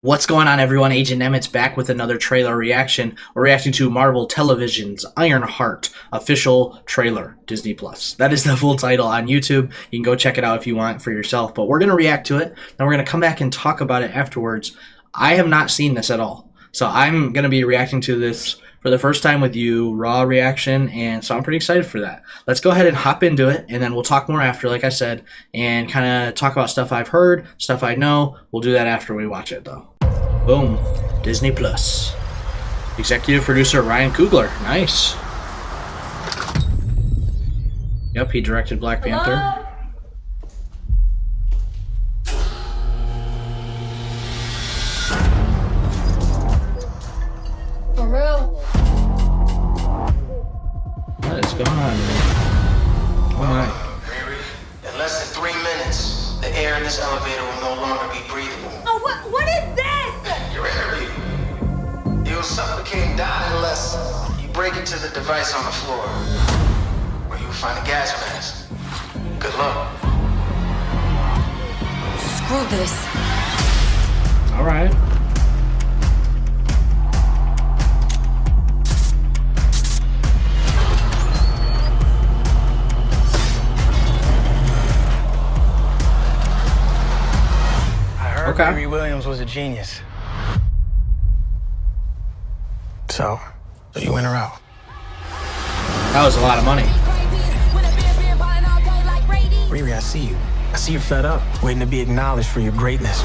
What's going on, everyone? AgentNemitz back with another trailer reaction. We're reacting to Marvel Television's Ironheart official trailer, Disney Plus. That is the full title on YouTube. You can go check it out if you want for yourself. But we're going to react to it, then we're going to come back and talk about it afterwards. I have not seen this at all, so I'm going to be reacting to this for the first time with you, raw reaction, and so I'm pretty excited for that. Let's go ahead and hop into it, and then we'll talk more after, like I said, and kind of talk about stuff I've heard, stuff I know. We'll do that after we watch it, though. Boom. Disney Plus. Executive producer Ryan Coogler. Nice. Yep, he directed Black Panther. For real? What is going on, man? Oh my. In less than 3 minutes, the air in this elevator will no longer be breathable. Oh, what is this? Your airbeat. You'll suffocate and die unless you break into the device on the floor, where you'll find a gas mask. Good luck. Screw this. All right. Riri Williams was a genius. So you in or out? That was a lot of money. Riri, I see you. I see you're fed up, waiting to be acknowledged for your greatness.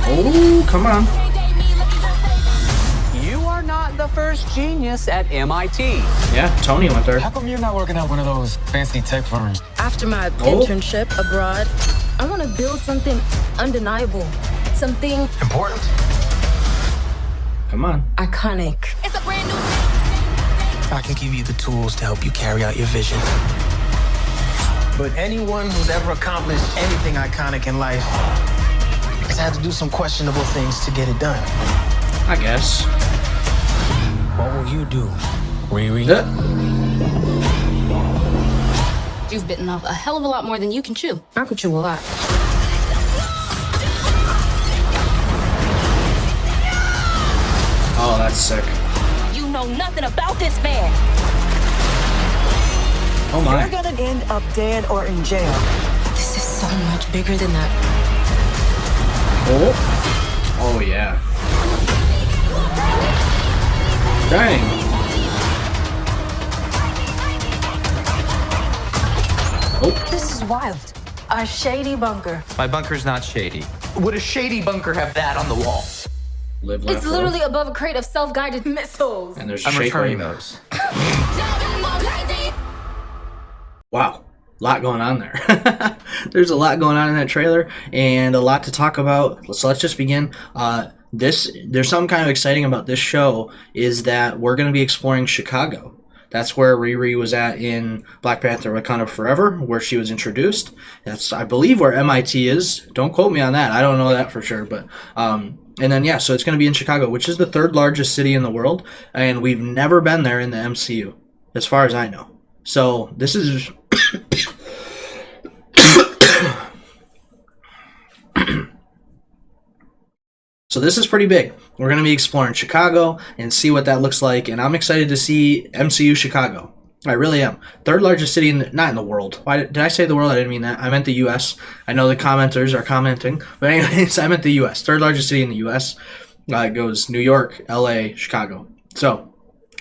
Oh, come on. You are not the first genius at MIT. Yeah, Tony went there. How come you're not working at one of those fancy tech firms? After my internship abroad, I want to build something undeniable. Something important. Come on. iconic. It's a brand new. I can give you the tools to help you carry out your vision. But anyone who's ever accomplished anything iconic in life has had to do some questionable things to get it done. I guess. What will you do, Riri? You've bitten off a hell of a lot more than you can chew. I could chew a lot. Oh, that's sick. You know nothing about this man. Oh my. You're gonna end up dead or in jail. This is so much bigger than that. Oh. Oh yeah. Dang. Oh. This is wild. A shady bunker. My bunker's not shady. Would a shady bunker have that on the wall? Live, laugh, It's love. literally above a crate of self-guided missiles. And there's a I'm shaker. returning those. Wow, a lot going on there. There's a lot going on in that trailer and a lot to talk about. So let's just begin. There's something kind of exciting about this show is that we're going to be exploring Chicago. That's where Riri was at in Black Panther: Wakanda Forever, where she was introduced. That's, I believe, where MIT is. Don't quote me on that. I don't know that for sure, but and then yeah, so it's going to be in Chicago, which is the third largest city in the world, and we've never been there in the MCU, as far as I know. So this is so this is pretty big. We're going to be exploring Chicago and see what that looks like, and I'm excited to see MCU Chicago. I really am. Third largest city not in the world. Why did I say the world? I didn't mean that. I meant the U.S. I know the commenters are commenting, but anyways, I meant the U.S. Third largest city in the U.S. It goes New York, L.A., Chicago. So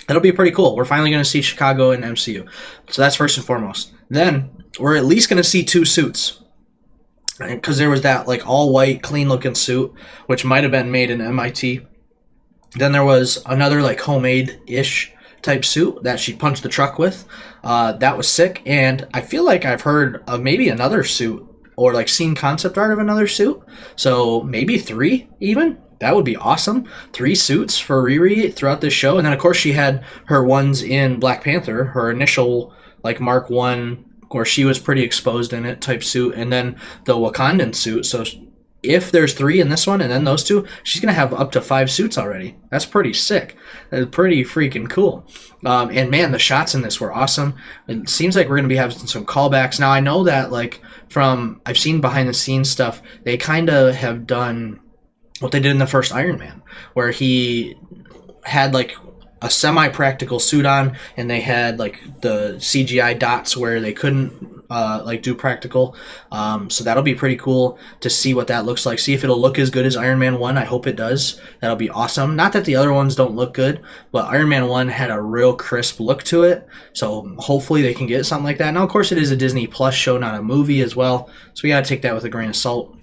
it'll be pretty cool. We're finally going to see Chicago in MCU. So that's first and foremost. Then we're at least going to see 2 suits. Because there was that like all-white, clean-looking suit, which might have been made in MIT. Then there was another like homemade-ish type suit that she punched the truck with. That was sick. And I feel like I've heard of maybe another suit or like seen concept art of another suit. So maybe 3 even. That would be awesome. 3 suits for Riri throughout this show. And then, of course, she had her ones in Black Panther, her initial, like, Mark 1, where she was pretty exposed in it type suit. And then the Wakandan suit. So if there's 3 in this one and then those 2, she's going to have up to 5 suits already. That's pretty sick. That's pretty freaking cool. And, man, the shots in this were awesome. It seems like we're going to be having some callbacks. Now, I know that, like, I've seen behind-the-scenes stuff, they kind of have done what they did in the first Iron Man, where he had like a semi-practical suit on, and they had like the CGI dots where they couldn't like do practical. So that'll be pretty cool to see what that looks like. See if it'll look as good as Iron Man 1. I hope it does. That'll be awesome. Not that the other ones don't look good, but Iron Man 1 had a real crisp look to it. So hopefully they can get something like that. Now, of course, it is a Disney Plus show, not a movie as well. So we got to take that with a grain of salt.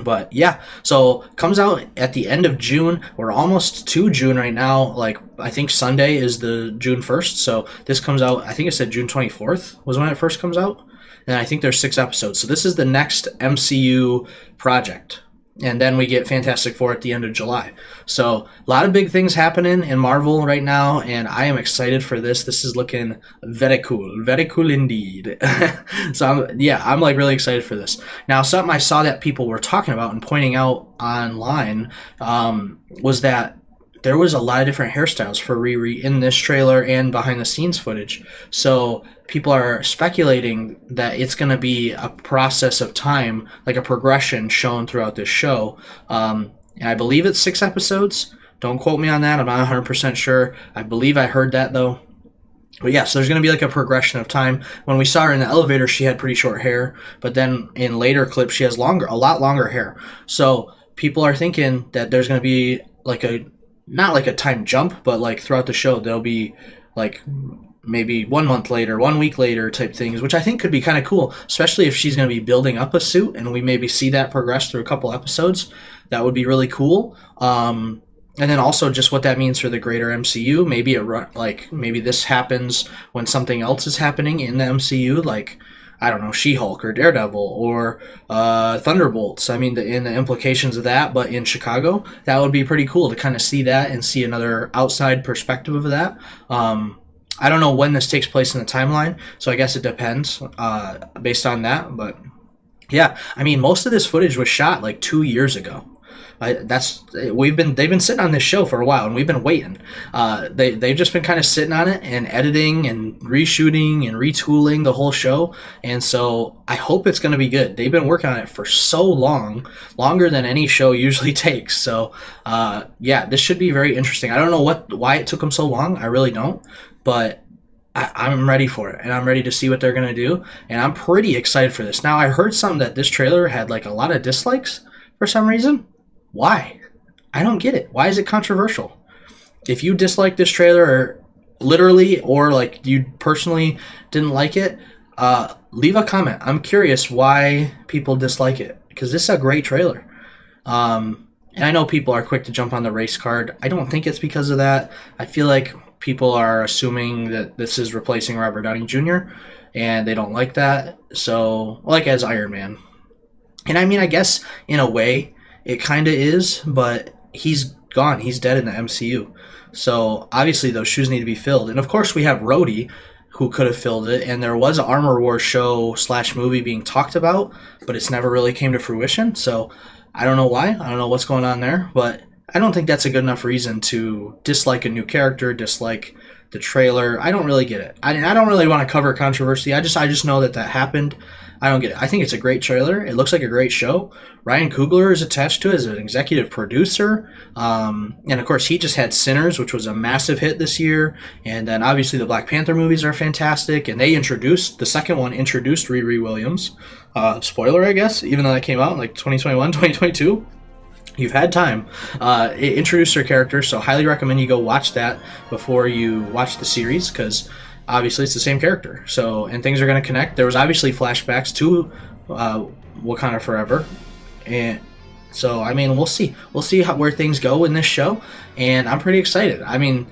But yeah, so comes out at the end of June. We're almost to June right now. Like, I think Sunday is the June 1st. So this comes out, I think it said June 24th was when it first comes out. And I think there's 6 episodes. So this is the next MCU project. And then we get Fantastic Four at the end of July. So a lot of big things happening in Marvel right now, and I am excited for this. This is looking very cool indeed. So I'm like really excited for this. Now, something I saw that people were talking about and pointing out online was that there was a lot of different hairstyles for Riri in this trailer and behind the scenes footage. So people are speculating that it's going to be a process of time, like a progression shown throughout this show. And I believe it's 6 episodes. Don't quote me on that. I'm not 100% sure. I believe I heard that though. But yeah, so there's going to be like a progression of time. When we saw her in the elevator, she had pretty short hair, but then in later clips, she has a lot longer hair. So people are thinking that there's going to be like not like a time jump, but like throughout the show, there'll be like maybe 1 month later, 1 week later type things, which I think could be kind of cool, especially if she's going to be building up a suit and we maybe see that progress through a couple episodes. That would be really cool. And then also just what that means for the greater MCU. Maybe this happens when something else is happening in the MCU, like, I don't know, She-Hulk or Daredevil or Thunderbolts. I mean, in the implications of that, but in Chicago, that would be pretty cool to kind of see that and see another outside perspective of that. I don't know when this takes place in the timeline, so I guess it depends based on that. But yeah, I mean, most of this footage was shot like 2 years ago. They've been sitting on this show for a while, and we've been waiting. They've just been kind of sitting on it and editing and reshooting and retooling the whole show, and so I hope it's going to be good. They've been working on it for so long, longer than any show usually takes. So yeah, this should be very interesting. I don't know why it took them so long. I really don't, but I'm ready for it, and I'm ready to see what they're going to do, and I'm pretty excited for this. Now, I heard that this trailer had like a lot of dislikes for some reason. Why? I don't get it. Why is it controversial? If you dislike this trailer, or literally, or like you personally didn't like it, leave a comment. I'm curious why people dislike it, because this is a great trailer. And I know people are quick to jump on the race card. I don't think it's because of that. I feel like people are assuming that this is replacing Robert Downey Jr., and they don't like that. So, like as Iron Man. And I mean, I guess in a way, it kind of is, but he's gone. He's dead in the MCU. So obviously those shoes need to be filled. And of course we have Rhodey, who could have filled it. And there was an Armor Wars show / movie being talked about, but it's never really came to fruition. So I don't know why. I don't know what's going on there. But I don't think that's a good enough reason to dislike a new character, dislike the trailer. I don't really get it. I don't really want to cover controversy. I just know that happened. I don't get it. I think it's a great trailer. It looks like a great show. Ryan Coogler is attached to it as an executive producer. And of course, he just had Sinners, which was a massive hit this year. And then obviously the Black Panther movies are fantastic. And the second one introduced Riri Williams. Spoiler, I guess, even though that came out in like 2021, 2022. You've had time. It introduced her character, so highly recommend you go watch that before you watch the series, because obviously it's the same character. So, and things are going to connect. There was obviously flashbacks to Wakanda Forever, and so I mean, we'll see where things go in this show, and I'm pretty excited. I mean,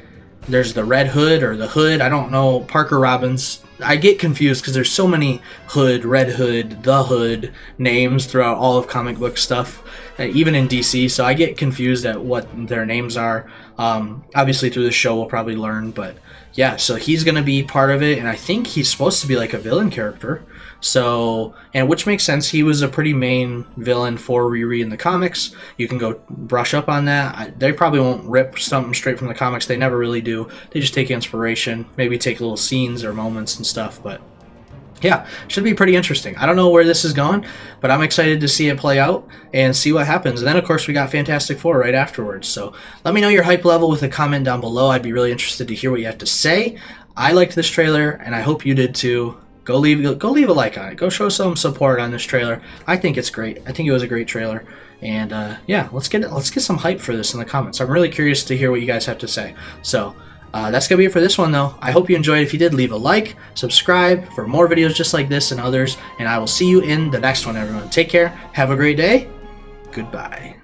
there's the Red Hood or the Hood. I don't know, Parker Robbins. I get confused because there's so many Hood, Red Hood, the Hood names throughout all of comic book stuff, even in DC. So I get confused at what their names are. Obviously through the show we'll probably learn, but yeah, so he's going to be part of it, and I think he's supposed to be like a villain character. So, and which makes sense. He was a pretty main villain for Riri in the comics. You can go brush up on that. They probably won't rip something straight from the comics. They never really do. They just take inspiration, maybe take little scenes or moments and stuff. But yeah, should be pretty interesting. I don't know where this is going, but I'm excited to see it play out and see what happens. And then, of course, we got Fantastic Four right afterwards. So let me know your hype level with a comment down below. I'd be really interested to hear what you have to say. I liked this trailer, and I hope you did too. Go leave a like on it. Go show some support on this trailer. I think it's great. I think it was a great trailer. And yeah, let's get some hype for this in the comments. I'm really curious to hear what you guys have to say. So that's gonna be it for this one, though. I hope you enjoyed. If you did, leave a like, subscribe for more videos just like this and others, and I will see you in the next one, everyone. Take care. Have a great day. Goodbye.